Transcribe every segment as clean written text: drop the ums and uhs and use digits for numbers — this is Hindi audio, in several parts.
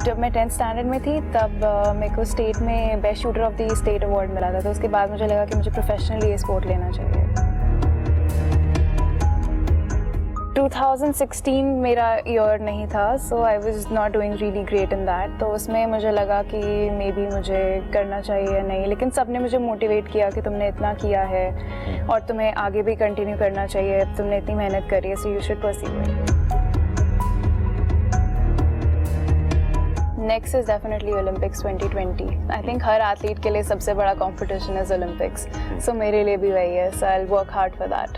जब मैं 10th स्टैंडर्ड में थी तब मेरे को स्टेट में best shooter of the state award मिला था, तो उसके बाद मुझे लगा कि मुझे प्रोफेशनली ये स्पोर्ट लेना चाहिए। 2016 मेरा ईयर नहीं था, so I was not doing really great in that, तो उसमें मुझे लगा कि मे बी मुझे करना चाहिए या नहीं, लेकिन सबने मुझे मोटिवेट किया कि तुमने इतना किया है और तुम्हें आगे भी कंटिन्यू करना चाहिए, तुमने इतनी मेहनत करी है, so you should pursue it. Next is definitely Olympics 2020। I think her athlete के लिए सबसे बड़ा कंपटीशन इज़ ओलंपिक्स, सो मेरे लिए भी वही है, so I will work hard for that.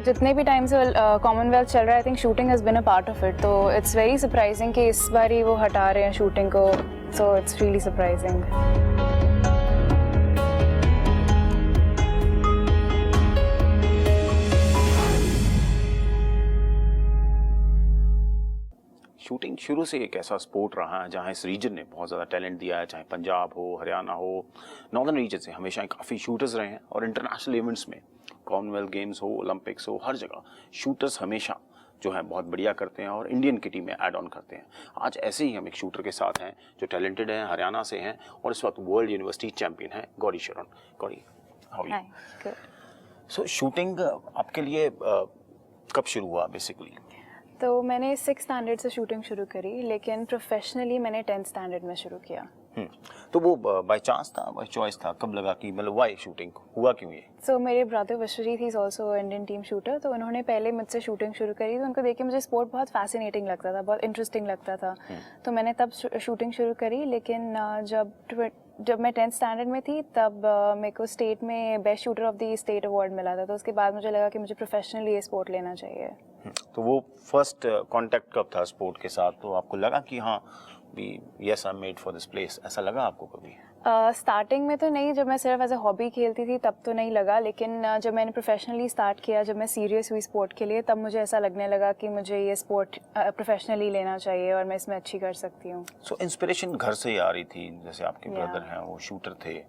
जितने भी टाइम से कॉमनवेल्थ चल रहा है, I think shooting has been a part of it, तो इट्स वेरी सरप्राइजिंग कि इस बार ही वो हटा रहे हैं शूटिंग को, so it's really surprising. Shooting शुरू से एक ऐसा स्पोर्ट रहा है जहाँ इस रीजन ने बहुत ज़्यादा टैलेंट दिया है, चाहे पंजाब हो, हरियाणा हो, नॉर्दर्न रीजन से हमेशा काफ़ी शूटर्स रहे हैं और इंटरनेशनल इवेंट्स में, कॉमनवेल्थ गेम्स हो, ओलंपिक्स हो, हर जगह शूटर्स हमेशा जो है बहुत बढ़िया करते हैं और इंडियन की टीम में ऐड ऑन करते हैं। आज ऐसे ही हम एक शूटर के साथ हैं जो टैलेंटेड हैं, हरियाणा से हैं और इस वक्त वर्ल्ड यूनिवर्सिटी चैंपियन है, Gauri Sharan. Gauri, how are you? So shooting आपके लिए कब शुरू हुआ बेसिकली? तो मैंने 6th स्टैंडर्ड से शूटिंग शुरू करी, लेकिन प्रोफेशनली मैंने 10th स्टैंडर्ड में शुरू किया। तो वो बाय चांस था, बाय चॉइस था? कब लगा कि मतलब वाई शूटिंग, हुआ क्यों ये? सो मेरे brother Vishwajeet he is also Indian team shooter, तो उन्होंने पहले मुझसे शूटिंग शुरू करी, तो उनको देख के मुझे स्पोर्ट बहुत फैसिनेटिंग लगता था, बहुत इंटरेस्टिंग लगता था, तो मैंने तब शूटिंग शुरू करी। लेकिन जब मैं 10th स्टैंडर्ड में थी तब मेरे को स्टेट में best shooter of the state award मिला था, तो उसके बाद मुझे लगा कि मुझे प्रोफेशनली ये स्पोर्ट लेना चाहिए। तो वो फर्स्ट कांटेक्ट कब था स्पोर्ट के साथ? तो आपको लगा कि हाँ भी yes I am made for this place, ऐसा लगा आपको कभी? स्टार्टिंग में तो नहीं, जब मैं सिर्फ एज ए हॉबी खेलती थी तब तो नहीं लगा, लेकिन जब मैंने प्रोफेशनली स्टार्ट किया, जब मैं सीरियस हुई स्पोर्ट के लिए, तब मुझे ऐसा लगने लगा कि मुझे ये स्पोर्ट प्रोफेशनली लेना चाहिए और मैं इसमें अच्छी कर सकती हूँ। सो इंस्पिरेशन घर से ही आ रही थी, जैसे आपके ब्रदर हैं वो शूटर थे,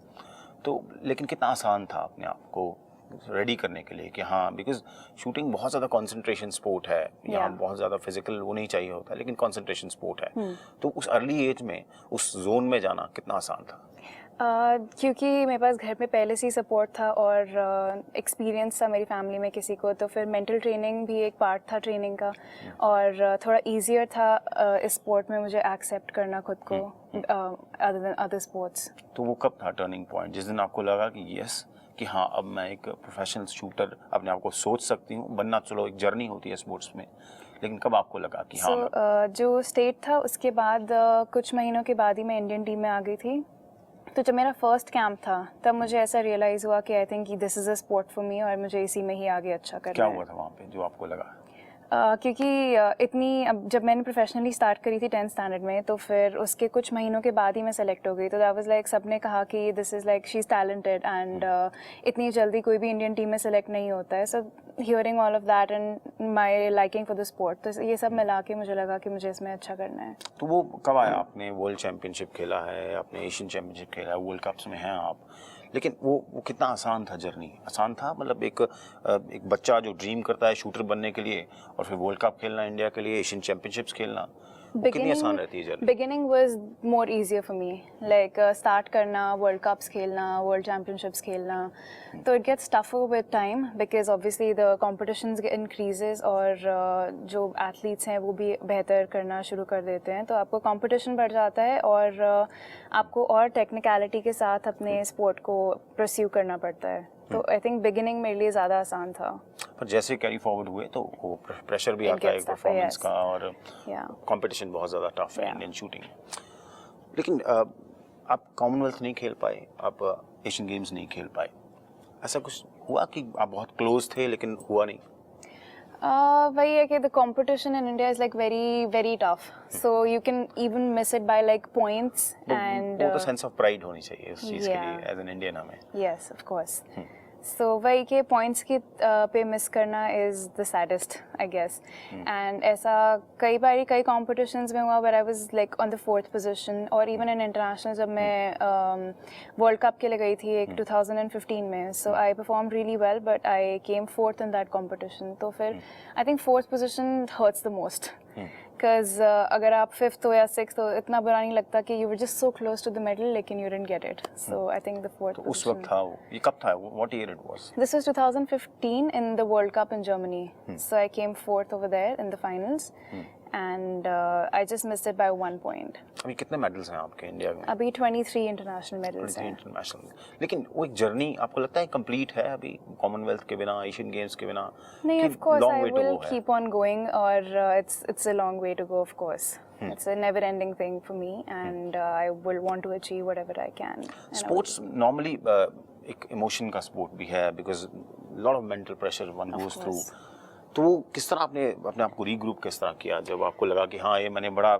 तो लेकिन कितना आसान था अपने आप को रेडी करने के लिए कि हाँ, बिकॉज शूटिंग बहुत ज़्यादा कंसंट्रेशन स्पोर्ट है, यहाँ बहुत ज़्यादा फिजिकल वो नहीं चाहिए होता, लेकिन कंसंट्रेशन स्पोर्ट है, तो उस अर्ली एज में उस जोन में जाना कितना आसान था? क्योंकि मेरे पास घर में पहले से ही सपोर्ट था और एक्सपीरियंस था मेरी फैमिली में किसी को, तो फिर मेंटल ट्रेनिंग भी एक पार्ट था ट्रेनिंग का, और थोड़ा ईजियर था इस स्पोर्ट में मुझे एक्सेप्ट करना खुद को अदर देन अदर स्पोर्ट्स। तो वो कब था टर्निंग पॉइंट जिस दिन आपको लगा कि यस, कि हाँ अब मैं एक प्रोफेशनल शूटर अपने आप को सोच सकती हूँ बनना? चलो एक जर्नी होती है स्पोर्ट्स में, लेकिन कब आपको लगा कि हाँ? जो स्टेट था उसके बाद कुछ महीनों के बाद ही मैं इंडियन टीम में आ गई थी, तो जब मेरा फर्स्ट कैंप था तब मुझे ऐसा रियलाइज़ हुआ कि I think this is a sport for me और मुझे इसी में ही आगे अच्छा करना है। क्या हुआ था वहाँ पे जो आपको लगा? क्योंकि अब जब मैंने प्रोफेशनली स्टार्ट करी थी 10th स्टैंडर्ड में, तो फिर उसके कुछ महीनों के बाद ही मैं सेलेक्ट हो गई, तो दैट वाज लाइक सबने कहा कि this is like she is talented and इतनी जल्दी कोई भी इंडियन टीम में सेलेक्ट नहीं होता है। So hearing all of that and my liking for the sport, तो ये सब मिला के मुझे लगा कि मुझे इसमें अच्छा करना है। तो वो कब आया? आपने वर्ल्ड चैम्पियनशिप खेला है, आपने एशियन चैम्पियनशिप खेला है, वर्ल्ड कप्स में हैं आप, लेकिन वो कितना आसान था जर्नी? आसान था मतलब एक बच्चा जो ड्रीम करता है शूटर बनने के लिए और फिर वर्ल्ड कप खेलना इंडिया के लिए, एशियन चैंपियनशिप्स खेलना, कितनी आसान रहती है journey? Beginning was more easier for me, like start करना, वर्ल्ड कप्स खेलना, वर्ल्ड चैम्पियनशिप्स खेलना, तो it gets tougher with time because obviously the competitions increases और जो एथलीट्स हैं वो भी बेहतर करना शुरू कर देते हैं, तो आपको कॉम्पिटिशन बढ़ जाता है और आपको और टेक्निकलिटी के साथ अपने स्पोर्ट को परस्यू करना पड़ता है, तो आई थिंक बिगिनिंग मेरे लिए ज़्यादा आसान था। पर जैसे कैरी फॉरवर्ड हुए तो वो प्रेशर भी आता है परफॉर्मेंस का और कंपटीशन बहुत ज़्यादा टफ है इंडियन शूटिंग। लेकिन आप कॉमनवेल्थ नहीं खेल पाए, आप एशियन गेम्स नहीं खेल पाए, ऐसा कुछ हुआ कि आप बहुत क्लोज थे लेकिन हुआ नहीं? वही है कि the competition in India is like very very tough, so you can even miss it by like points and वो तो सेंस ऑफ प्राइड होनी चाहिए उस चीज़ के लिए एज एन इंडियन हमें। Yes, of course. So वही के पॉइंट्स की पे मिस करना is the saddest I guess, and ऐसा कई बारी कई कॉम्पिटिशन्स में हुआ but I was like on the 4th position, और इवन इन इंटरनेशनल जब मैं वर्ल्ड कप के लिए गई थी एक 2015 में, so I perform really well but I came 4th in that competition, तो फिर I think 4th position hurts the most because अगर आप 5th हो या 6th हो इतना बुरा नहीं लगता कि you were just so close to the medal लेकिन you didn't get it. So I think the 4th तो उस वक्त था वो, ये कब था, what year it was? This was 2015 in the World Cup in Germany. So I came 4th over there in the finals, and I just missed it by 1 point. अभी कितने मेडल्स हैं आपके इंडिया में? अभी 23 international medals हैं. इंटरनेशनल, लेकिन वो एक जर्नी आपको लगता है कंप्लीट है अभी कॉमनवेल्थ के बिना, एशियन गेम्स के बिना? नहीं, कि of course long I way to will go है? keep on going, or it's a long way to go, of course. It's a never-ending thing for me, and I will want to achieve whatever I can. And I will- sports normally एक इमोशन का स्पोर्ट भी है, because lot of mental pressure one goes through. तो वो किस तरह आपने अपने आप को रीग्रुप किस तरह किया जब आपको लगा कि हाँ ये मैंने बड़ा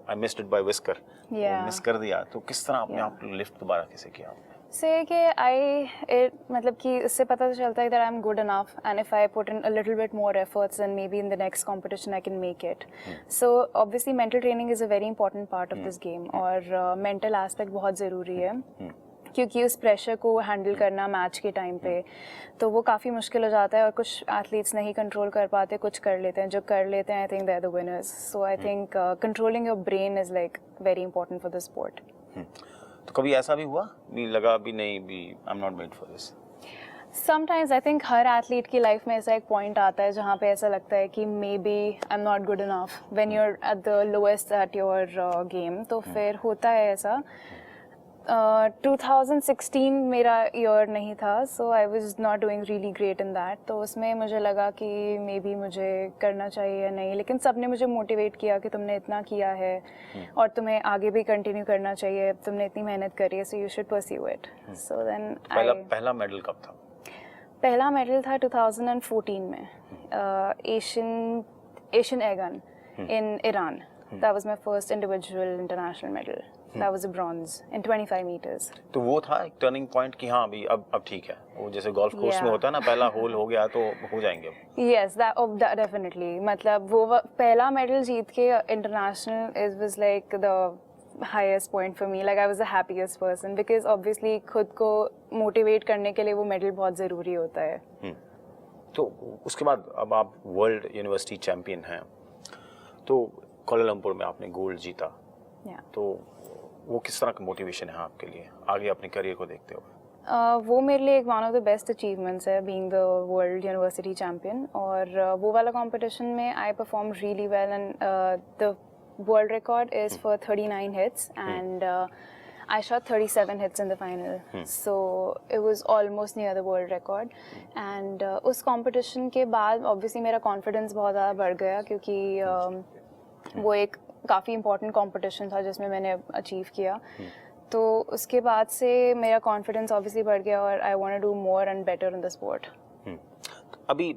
I missed it by whisker, miss कर दिया, तो किस तरह अपने आप को लिफ्ट दोबारा कैसे किया आपने? से कि मतलब कि इससे पता तो चलता है that I'm good enough, and if I put in a little bit more efforts then maybe in the next competition I can make it. So obviously mental training is a very important part of this game, और mental aspect बहुत ज़रूरी है क्योंकि उस प्रेशर को हैंडल करना मैच के टाइम पे तो वो काफ़ी मुश्किल हो जाता है, और कुछ एथलीट्स नहीं कंट्रोल कर पाते, कुछ कर लेते हैं, जो कर लेते हैं I think they are the winners. So I think controlling your brain is like very important for the sport. तो कभी ऐसा भी हुआ भी लगा भी नहीं भी आई am not made for this? Sometimes I think her athlete की लाइफ में ऐसा एक पॉइंट आता है जहाँ पे ऐसा लगता है कि maybe I am not good enough when you are at the lowest at your game. तो फिर होता है ऐसा. 2016 मेरा ईयर नहीं था, so I was not doing really great in that. तो उसमें मुझे लगा कि मे बी मुझे करना चाहिए या नहीं, लेकिन सबने मुझे मोटिवेट किया कि तुमने इतना किया है और तुम्हें आगे भी कंटिन्यू करना चाहिए, तुमने इतनी मेहनत करी है, so you should pursue it. So then पहला मेडल कब था? पहला मेडल था 2014 में, Asian again in Iran. That was my first individual international medal. That was a bronze in 25 meters. तो वो था एक टर्निंग पॉइंट कि हाँ अभी अब ठीक है, वो जैसे गोल्फ कोर्स में होता है ना, पहला होल हो गया तो हो जाएंगे. Yes, that definitely. मतलब वो पहला मेडल जीत के international it was like the highest point for me. Like I was the happiest person because obviously खुद को मोटिवेट करने के लिए वो मेडल बहुत ज़रूरी होता है. तो उसके बाद अब आप वर्ल्ड यूनिवर्सिटी चैंपियन हैं, तो कोलालमपुर में आपने गोल्ड जीता. तो वो किस तरह का मोटिवेशन है आपके लिए आगे अपने करियर को देखते हुए? वो मेरे लिए एक one of the best achievements है being the world university champion. और वो वाला कंपटीशन में I perform really well, and the world record is for 39 hits and I shot 37 hits in the final, so it was almost near the world record. And उस competition के बाद obviously मेरा confidence बहुत ज़्यादा बढ़ गया क्योंकि वो एक काफ़ी important competition था जिसमें मैंने achieve किया. तो उसके बाद से मेरा confidence obviously बढ़ गया और I want to do more and better in the sport. अभी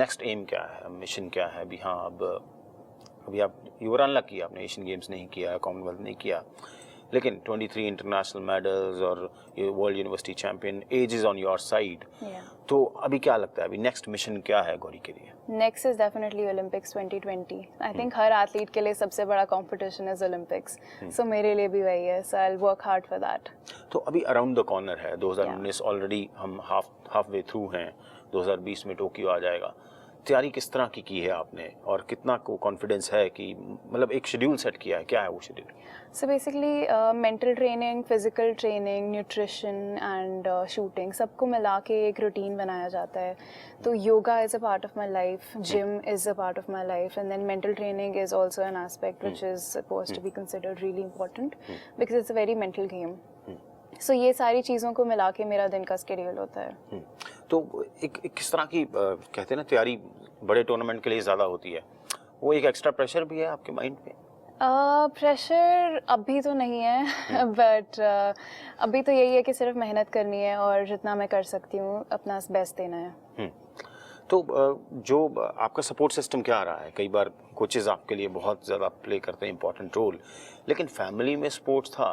next aim क्या है, मिशन क्या है अभी? हाँ अभी आप यू वर अनलकी, आपने एशियन गेम्स नहीं किया, कॉमनवेल्थ नहीं किया, लेकिन 23 इंटरनेशनल मेडल्स और world university champion, age is on your side. तो अभी क्या लगता है अभी नेक्स्ट मिशन क्या है गौरी के लिए? Next is definitely Olympics 2020. I think her athlete के लिए सबसे बड़ा कंपटीशन इज ओलंपिक्स, सो मेरे लिए भी वही है. So I will work hard for that. तो अभी अराउंड द कॉर्नर है 2019, ऑलरेडी हम हाफ वे थ्रू हैं, 2020 में टोक्यो आ जाएगा. तैयारी किस तरह की है आपने और कितना को कॉन्फिडेंस है कि मतलब एक शेड्यूल सेट किया है, क्या है वो schedule? So basically mental training, physical training, nutrition and shooting सबको मिला के एक रूटीन बनाया जाता है. तो yoga is a part of my life, gym is a part of my life, and then mental training is also an aspect which is suppose to be considered really important because it's a very mental game. So ये सारी चीज़ों को मिला के मेरा दिन का स्केड्यूल होता है. तो एक किस तरह की कहते हैं ना तैयारी बड़े टूर्नामेंट के लिए ज़्यादा होती है, वो एक एक्स्ट्रा प्रेशर भी है आपके माइंड पे? प्रेशर अभी तो नहीं है, बट अभी तो यही है कि सिर्फ मेहनत करनी है और जितना मैं कर सकती हूँ अपना बेस्ट देना है. तो जो आपका सपोर्ट सिस्टम क्या रहा है? कई बार कोचेज़ आपके लिए बहुत ज़्यादा प्ले करते हैं इंपॉर्टेंट रोल, लेकिन फैमिली में स्पोर्ट्स था,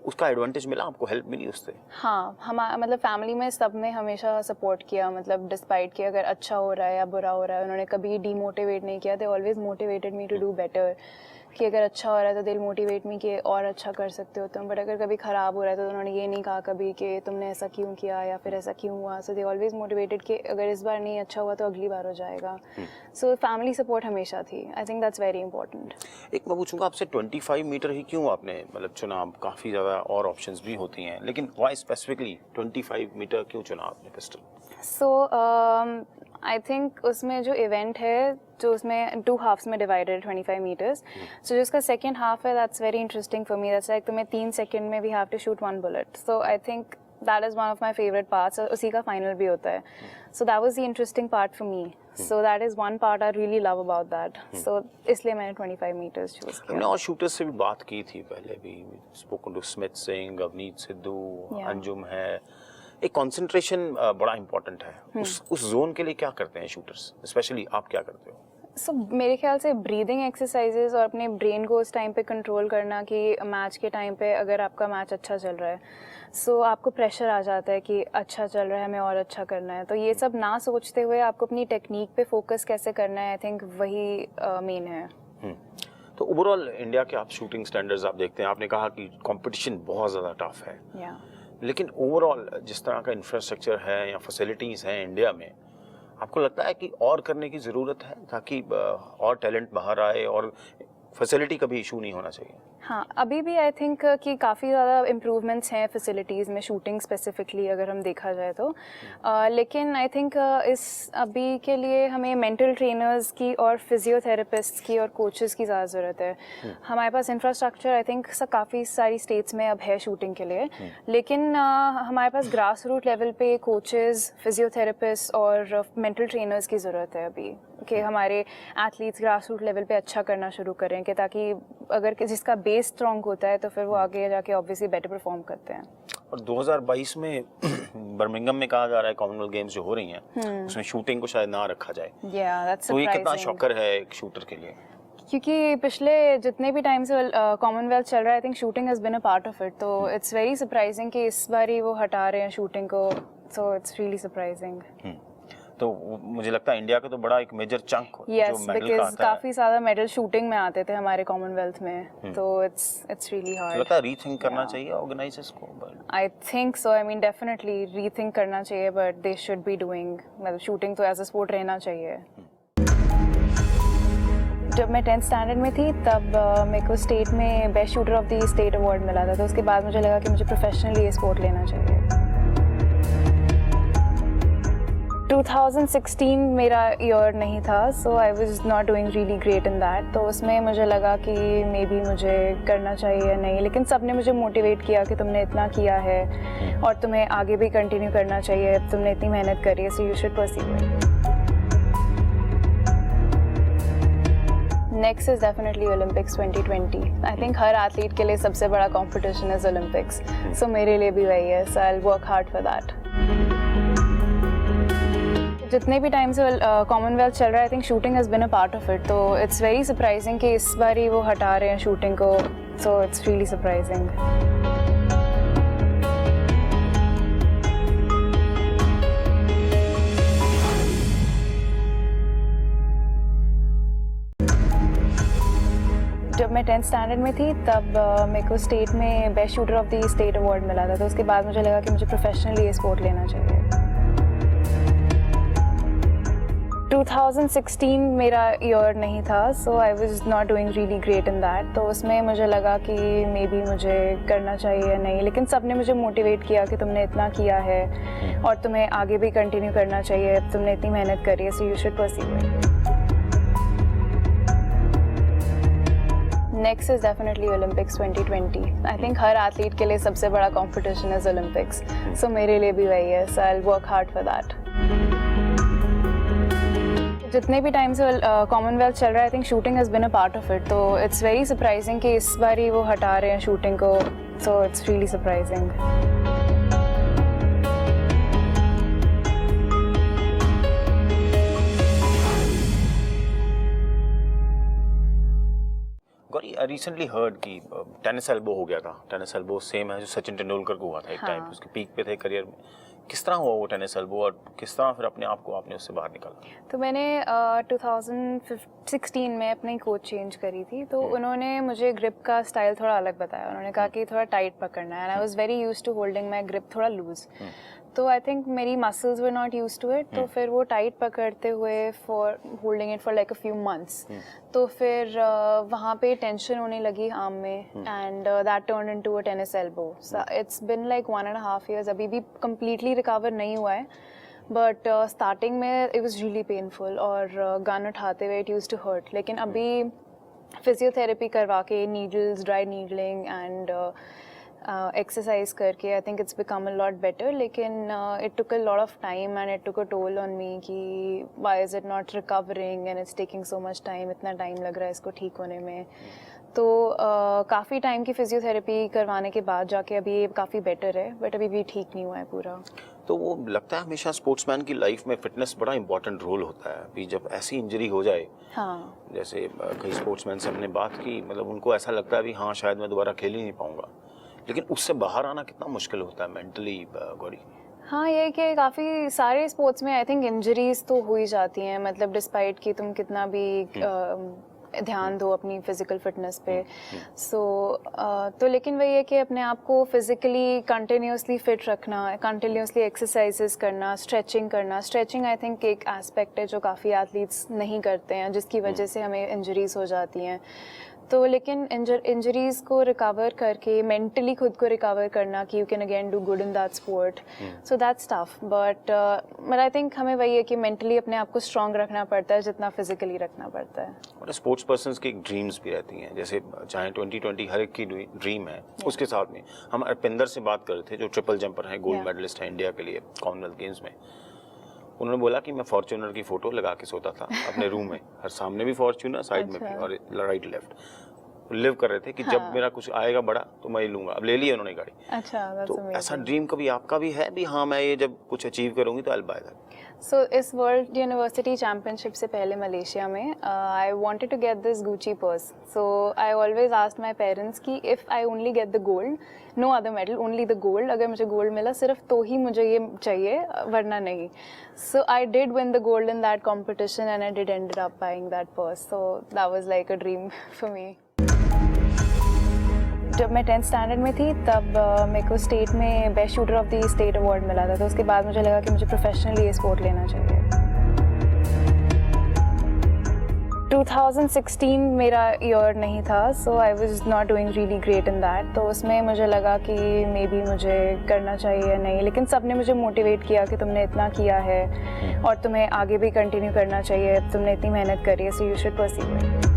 उसका एडवांटेज मिला आपको, हेल्प मिली उससे? हाँ, हमारा मतलब फैमिली में सब ने हमेशा सपोर्ट किया, मतलब डिस्पाइट कि अगर अच्छा हो रहा है या बुरा हो रहा है उन्होंने कभी डीमोटिवेट नहीं किया. They always motivated me to do better. कि अगर अच्छा हो रहा है तो दिल मोटिवेट मी कि और अच्छा कर सकते हो तुम, बट अगर कभी ख़राब हो रहा है तो उन्होंने ये नहीं कहा कभी कि तुमने ऐसा क्यों किया या फिर ऐसा क्यों हुआ. सो दे ऑलवेज मोटिवेटेड कि अगर इस बार नहीं अच्छा हुआ तो अगली बार हो जाएगा. सो फैमिली सपोर्ट हमेशा थी. I think that's very important. एक मैं पूछूंगा आपसे 25 मीटर ही क्यों आपने मतलब चुना? काफ़ी ज़्यादा और ऑप्शंस भी होती हैं, लेकिन वाई स्पेसिफिकली 25 मीटर क्यों चुना आपने पिस्टल? सो आई थिंक उसमें जो इवेंट है जो उसमें 2 हाफ्स में डिवाइडेड 25 मीटर्स. सो जो उसका सेकेंड हाफ है that's very interesting for me. That's like तुम्हें 3 सेकेंड में we have to shoot 1 bullet. So I think that is one of my favourite parts. उसी का फाइनल भी होता है. So that was the interesting part for me. So that is one part I really love about that. So इसलिए मैंने 25 मीटर्स चूज किया. हमने और शूटर्स से भी बात की थी पहले भी, spoken to Smith Singh, Avneet Sidhu, Anjum है. एक कंसंट्रेशन बड़ा इंपॉर्टेंट है. उस जोन के लिए क्या करते हैं शूटर्स, स्पेशली आप क्या करते हो? सो मेरे ख्याल से ब्रीदिंग एक्सरसाइजेज और अपने ब्रेन को उस टाइम पे कंट्रोल करना कि मैच के टाइम पे अगर आपका मैच अच्छा चल रहा है सो आपको प्रेशर आ जाता है कि अच्छा चल रहा है हमें और अच्छा करना है. तो ये सब ना सोचते हुए आपको अपनी टेक्निक पे फोकस कैसे करना है, आई थिंक वही मेन है. तो ओवरऑल इंडिया के आप शूटिंग स्टैंडर्ड्स आप देखते हैं, आपने कहा कि कंपटीशन बहुत ज़्यादा टफ है. लेकिन ओवरऑल जिस तरह का इंफ्रास्ट्रक्चर है या फैसिलिटीज़ हैं इंडिया में, आपको लगता है कि और करने की ज़रूरत है ताकि और टैलेंट बाहर आए और फैसिलिटी का भी इशू नहीं होना चाहिए? हाँ, अभी भी आई थिंक कि काफ़ी ज़्यादा इम्प्रूवमेंट्स हैं फैसिलिटीज़ में, शूटिंग स्पेसिफिकली अगर हम देखा जाए तो. लेकिन आई थिंक इस अभी के लिए हमें मेंटल ट्रेनर्स की और फिजियोथेरेपिस्ट की और कोचेस की ज़्यादा ज़रूरत है. हमारे पास इंफ्रास्ट्रक्चर आई थिंक काफ़ी सारी स्टेट्स में अब है शूटिंग के लिए, लेकिन हमारे पास ग्रास रूट लेवल पे कोचेस, फिजियोथेरेपिस्ट और मेंटल ट्रेनर्स की ज़रूरत है अभी, कि हमारे एथलीट्स ग्रास रूट लेवल पे अच्छा करना शुरू करें, कि ताकि अगर जिसका बेस स्ट्रॉन्ग होता है तो फिर वो आगे जाके ऑब्वियसली बेटर परफॉर्म करते हैं. और 2022 में बर्मिंघम में कहा जा रहा है कॉमनवेल्थ गेम्स जो हो रही हैं उसमें शूटिंग को शायद ना रखा जाए. तो ये कितना शॉकर है एक शूटर के लिए? क्योंकि पिछले जितने भी टाइम से कॉमनवेल्थ चल रहा है I think shooting has been a part of it. तो इट्स वेरी सरप्राइजिंग कि इस बार ही वो हटा रहे हैं शूटिंग को. So it's really surprising. तो मुझे लगता है इंडिया का तो बड़ा एक मेजर चंक जो मेडल का आता है. काफी ज्यादा मेडल शूटिंग में आते थे हमारे कॉमनवेल्थ में. तो इट्स रियली हार्ड. लगता है रीथिंक करना चाहिए ऑर्गेनाइजर्स को. I think so. I mean definitely rethink करना चाहिए, but they should be doing. मतलब शूटिंग तो एज अ स्पोर्ट रहना चाहिए. जब मैं 10th स्टैंडर्ड में थी तब मेरे को स्टेट में best shooter of the state award मिला था. तो उसके बाद मुझे लगा कि मुझे प्रोफेशनली ये स्पोर्ट लेना चाहिए. 2016 मेरा ईयर नहीं था, so I was not doing really great in that. तो उसमें मुझे लगा कि मे बी मुझे करना चाहिए या नहीं, लेकिन सब ने मुझे मोटिवेट किया कि तुमने इतना किया है और तुम्हें आगे भी कंटिन्यू करना चाहिए, तुमने इतनी मेहनत करी है, so you should pursue it. Next is definitely Olympics 2020. I think her athlete के लिए सबसे बड़ा कंपटीशन इज ओलंपिक्स. सो मेरे लिए भी वही है. So I will work hard for that. जितने भी टाइम से कॉमनवेल्थ चल रहा है I think shooting has been a part of it. तो इट्स वेरी सरप्राइजिंग कि इस बार ही वो हटा रहे हैं शूटिंग को. So it's really surprising. जब मैं 10th स्टैंडर्ड में थी तब मेरे को स्टेट में best shooter of the state award मिला था. तो उसके बाद मुझे लगा कि मुझे प्रोफेशनली ये स्पोर्ट लेना चाहिए. 2016 मेरा ईयर नहीं था, so I was not doing really great in that. तो उसमें मुझे लगा कि मे बी मुझे करना चाहिए या नहीं, लेकिन सब ने मुझे मोटिवेट किया कि तुमने इतना किया है और तुम्हें आगे भी कंटिन्यू करना चाहिए, तुमने इतनी मेहनत करी है, so you should pursue it. Next is definitely Olympics 2020. I think her athlete के लिए सबसे बड़ा कंपटीशन इज ओलंपिक्स. सो मेरे लिए भी वही है. So I will work hard for that. जितने भी टाइम से कॉमनवेल्थ चल रहा है I think shooting has been a part of it. तो इट्स वेरी सरप्राइजिंग कि इस बार ही वो हटा रहे हैं शूटिंग को. So it's really surprising. Gauri, I recently heard कि टेनिस एल्बो हो गया था. टेनिस एल्बो सेम है जो सचिन तेंदुलकर को हुआ था एक टाइम. उसके पीक पे थे करियर में. किस तरह हुआ वो टेनिस एल्बो और किस तरह फिर अपने आप को आपने उससे बाहर निकाला? तो मैंने 2016 में अपनी कोच चेंज करी थी, तो उन्होंने मुझे ग्रिप का स्टाइल थोड़ा अलग बताया। उन्होंने कहा कि थोड़ा टाइट पकड़ना है, and I was very used to holding my grip थोड़ा लूज। तो आई थिंक मेरी muscles were not use to it, तो फिर वो टाइट पकड़ते हुए for holding it for like a few months, तो फिर वहाँ पे टेंशन होने लगी आर्म में, and that turn into a tennis elbow. It's been like 1.5 years, अभी भी कम्प्लीटली रिकवर नहीं हुआ है, बट स्टार्टिंग में इट वाज रियली पेनफुल, और गन उठाते हुए इट यूज टू हर्ट। लेकिन अभी फिजियोथेरेपी करवा के, needles, dry needling and exercise करके, I think it's become a lot better. लेकिन it took a lot of time and it took a toll on me कि why is it not recovering and it's taking so much time, इतना time लग रहा है इसको ठीक होने में। तो काफ़ी टाइम की फिजियोथेरेपी करवाने के बाद जाके अभी ये काफ़ी बेटर है, बट अभी भी ठीक नहीं हुआ है पूरा। तो वो लगता है हमेशा स्पोर्ट्समैन की लाइफ में फिटनेस बड़ा इंपॉर्टेंट रोल होता है। अभी जब ऐसी इंजरी हो जाए, हाँ, जैसे कई स्पोर्ट्समैन से हमने बात की, मतलब उनको ऐसा लगता है भी हाँ शायद मैं दोबारा खेल ही नहीं पाऊंगा, लेकिन उससे बाहर आना कितना मुश्किल होता है मेंटली गौरी? हाँ, ये कि काफ़ी सारे स्पोर्ट्स में आई थिंक इंजरीज तो हो ही जाती हैं, मतलब डिस्पाइट कि तुम कितना भी ध्यान दो अपनी फिजिकल फिटनेस पे। तो लेकिन वही है कि अपने आप को फिजिकली कंटिन्यूसली फिट रखना, कंटिन्यूसली एक्सरसाइजेस करना, स्ट्रेचिंग करना। स्ट्रेचिंग आई थिंक एक एस्पेक्ट है जो काफ़ी एथलीट्स नहीं करते हैं, जिसकी वजह से हमें इंजरीज हो जाती हैं। तो लेकिन इंजरीज को रिकवर करके मेंटली खुद को रिकवर करना कि you can again do good in that sport, so that's tough, but I think हमें वही है कि मेंटली अपने आप को स्ट्रांग रखना पड़ता है जितना फिजिकली रखना पड़ता है। और स्पोर्ट्स पर्सन्स की ड्रीम्स भी रहती हैं, जैसे चाहे 2020 हर एक की ड्रीम है। उसके साथ में हम अर्पिंदर से बात कर रहे थे, जो ट्रिपल जंपर है, गोल्ड मेडलिस्ट है इंडिया के लिए कॉमनवेल्थ गेम्स में। उन्होंने बोला कि मैं फॉर्च्यूनर की फोटो लगा के सोता था अपने रूम में, हर सामने भी फॉर्च्यूनर, साइड में भी, और राइट लेफ्ट लिव कर रहे थे कि जब मेरा कुछ आएगा बड़ा तो मैं ही लूंगा। अब ले लिया उन्होंने गाड़ी। अच्छा, तो ऐसा ड्रीम कभी आपका भी है भी हाँ मैं ये जब कुछ अचीव करूंगी तो I will buy that? So इस वर्ल्ड यूनिवर्सिटी चैंपियनशिप से पहले मलेशिया में I wanted to get this Gucci purse. So I always asked my parents कि if I only get the gold, no other medal, only the gold, अगर मुझे गोल्ड मिला सिर्फ तो ही मुझे ये चाहिए, वरना नहीं। So I did win the gold in that competition and I did ended up buying that purse, so that was like a dream for me. जब मैं 10th स्टैंडर्ड में थी तब मेरे को स्टेट में best shooter of the state award मिला था, तो उसके बाद मुझे लगा कि मुझे प्रोफेशनली ये स्पोर्ट लेना चाहिए। 2016 मेरा ईयर नहीं था, so I was not doing really great in that, तो उसमें मुझे लगा कि मे बी मुझे करना चाहिए या नहीं, लेकिन सब ने मुझे मोटिवेट किया कि तुमने इतना किया है और तुम्हें आगे भी कंटिन्यू करना चाहिए, तुमने इतनी मेहनत करी है, so you should pursue it.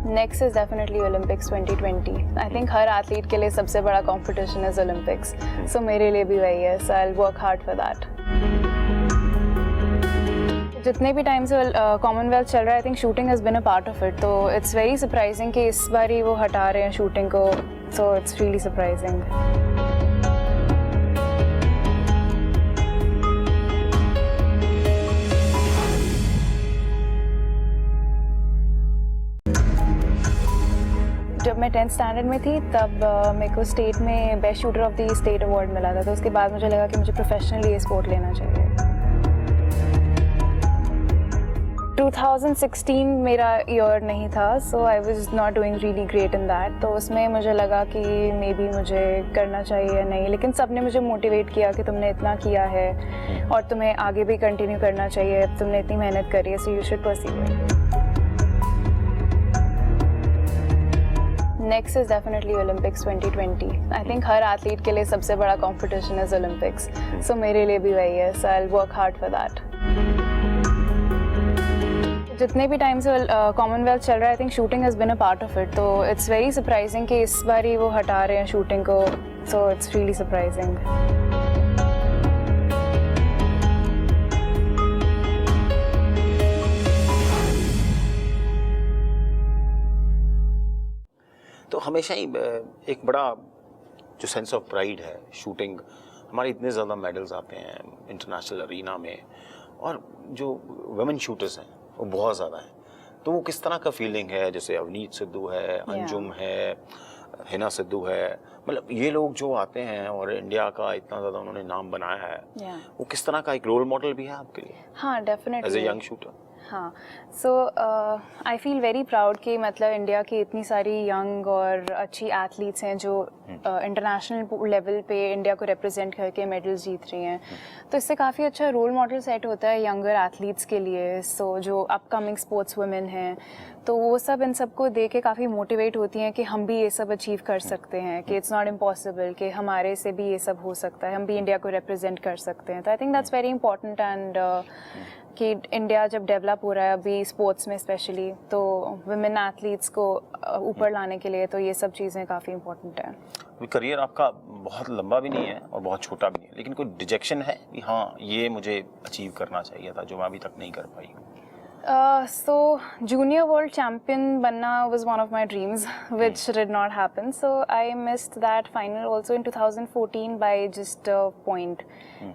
Next is definitely Olympics 2020। I think her athlete के लिए सबसे बड़ा कंपटीशन इज ओलंपिक्स, सो मेरे लिए भी वही है, so I will work hard for that. जितने भी टाइम से कॉमनवेल्थ चल रहा है, I think shooting has been a part of it, तो इट्स वेरी सरप्राइजिंग कि इस बार ही वो हटा रहे हैं शूटिंग को, सो इट्स रियली सरप्राइजिंग। जब मैं 10th स्टैंडर्ड में थी तब मेरे को स्टेट में best shooter of the state award मिला था, तो उसके बाद मुझे लगा कि मुझे प्रोफेशनली ये स्पोर्ट लेना चाहिए। 2016 मेरा ईयर नहीं था, so I was not doing really great in that, तो उसमें मुझे लगा कि मे बी मुझे करना चाहिए या नहीं, लेकिन सब ने मुझे मोटिवेट किया कि तुमने इतना किया है और तुम्हें आगे भी कंटिन्यू करना चाहिए, तुमने इतनी मेहनत करी है, so you should pursue it. Next is definitely Olympics 2020। I think her athlete के लिए सबसे बड़ा कंपटीशन इज ओलंपिक्स, सो मेरे लिए भी वही है, so I will work hard for that. जितने भी टाइम से कॉमनवेल्थ चल रहा है, I think shooting has been a part of it, तो इट्स वेरी सरप्राइजिंग कि इस बार ही वो हटा रहे हैं शूटिंग को, सो इट्स रियली सरप्राइजिंग। तो हमेशा ही एक बड़ा जो सेंस ऑफ प्राइड है, शूटिंग, हमारे इतने ज़्यादा मेडल्स आते हैं इंटरनेशनल अरीना में, और जो वुमेन शूटर्स हैं वो बहुत ज़्यादा हैं, तो वो किस तरह का फीलिंग है? जैसे अवनीत सिद्धू है, अंजुम है, हिना सिद्धू है, मतलब ये लोग जो आते हैं और इंडिया का इतना ज़्यादा उन्होंने नाम बनाया है, वो किस तरह का एक रोल मॉडल भी है आपके लिए? हाँ, definitely as a young shooter. हाँ, so I feel very proud कि मतलब इंडिया की इतनी सारी यंग और अच्छी एथलीट्स हैं जो इंटरनेशनल लेवल पे इंडिया को रिप्रेजेंट करके मेडल्स जीत रही हैं। तो इससे काफ़ी अच्छा रोल मॉडल सेट होता है यंगर एथलीट्स के लिए। सो जो अपकमिंग स्पोर्ट्स वुमेन हैं, तो वो सब इन सबको देख के काफ़ी मोटिवेट होती हैं कि हम भी ये सब अचीव कर सकते हैं, कि इट्स नॉट इम्पॉसिबल, कि हमारे से भी ये सब हो सकता है, हम भी इंडिया को रिप्रेजेंट कर सकते हैं। तो I think that's very important. And कि इंडिया जब डेवलप हो रहा है अभी स्पोर्ट्स में स्पेशली, तो वुमेन एथलीट्स को ऊपर लाने के लिए तो ये सब चीज़ें काफ़ी इंपॉर्टेंट हैं। अभी करियर आपका बहुत लंबा भी नहीं है और बहुत छोटा भी नहीं है, लेकिन कोई डिजेक्शन है कि हाँ ये मुझे अचीव करना चाहिए था जो मैं अभी तक नहीं कर पाई हूँ? So junior world champion banna was one of my dreams, which did not happen. So I missed that final also in 2014 by just a point.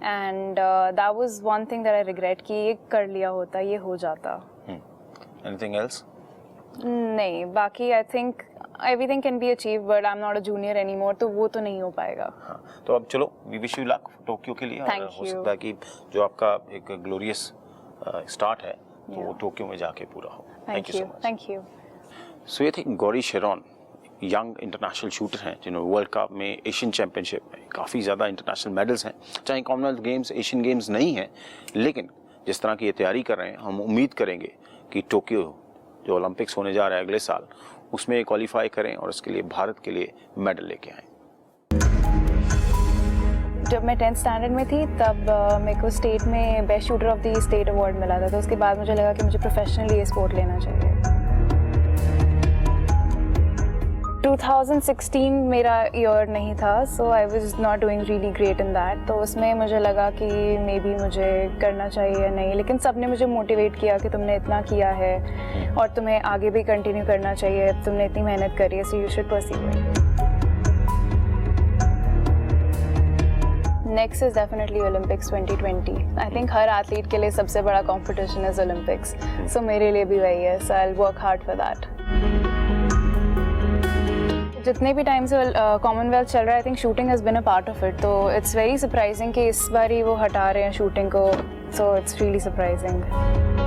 And that was one thing that I regret कि ये कर लिया होता, ये हो जाता. Anything else? नहीं, बाकी I think everything can be achieved, but I'm not a junior anymore, तो वो तो नहीं हो पाएगा. हाँ, तो अब चलो we wish you luck Tokyo के लिए। Thank हो you. सकता है कि जो आपका एक ग्लोरियस स्टार्ट है तो वो टोक्यो में जाके पूरा हो। Thank you. Thank you. So ये थी Gauri Sharan, young international shooter हैं जिन्होंने वर्ल्ड कप में, एशियन चैम्पियनशिप में काफ़ी ज़्यादा इंटरनेशनल मेडल्स हैं। चाहे कॉमनवेल्थ गेम्स, एशियन गेम्स नहीं हैं, लेकिन जिस तरह की ये तैयारी कर रहे हैं, हम उम्मीद करेंगे कि टोक्यो जो ओलंपिक्स होने जा रहा है अगले साल, उसमें क्वालिफाई करें और उसके लिए भारत के लिए मेडल लेके आएँ। जब मैं 10th स्टैंडर्ड में थी तब मेरे को स्टेट में best shooter of the state award मिला था। तो उसके बाद मुझे लगा कि मुझे प्रोफेशनली ये स्पोर्ट लेना चाहिए। 2016 मेरा ईयर नहीं था, so I was not doing really great in that. तो उसमें मुझे लगा कि मे बी मुझे करना चाहिए या नहीं, लेकिन सब ने मुझे मोटिवेट किया कि तुमने इतना किया है और तुम्हें आगे भी कंटिन्यू करना चाहिए, तुमने इतनी मेहनत करी है, so you should pursue it. Next is definitely Olympics 2020। I think her athlete के लिए सबसे बड़ा कंपटीशन इज ओलंपिक्स, सो मेरे लिए भी वही है। So I will work hard for that. जितने भी टाइम से कॉमनवेल्थ चल रहा है, I think shooting has been a part of it. तो इट्स वेरी सरप्राइजिंग कि इस बार ही वो हटा रहे हैं शूटिंग को, सो इट्स रियली सरप्राइजिंग।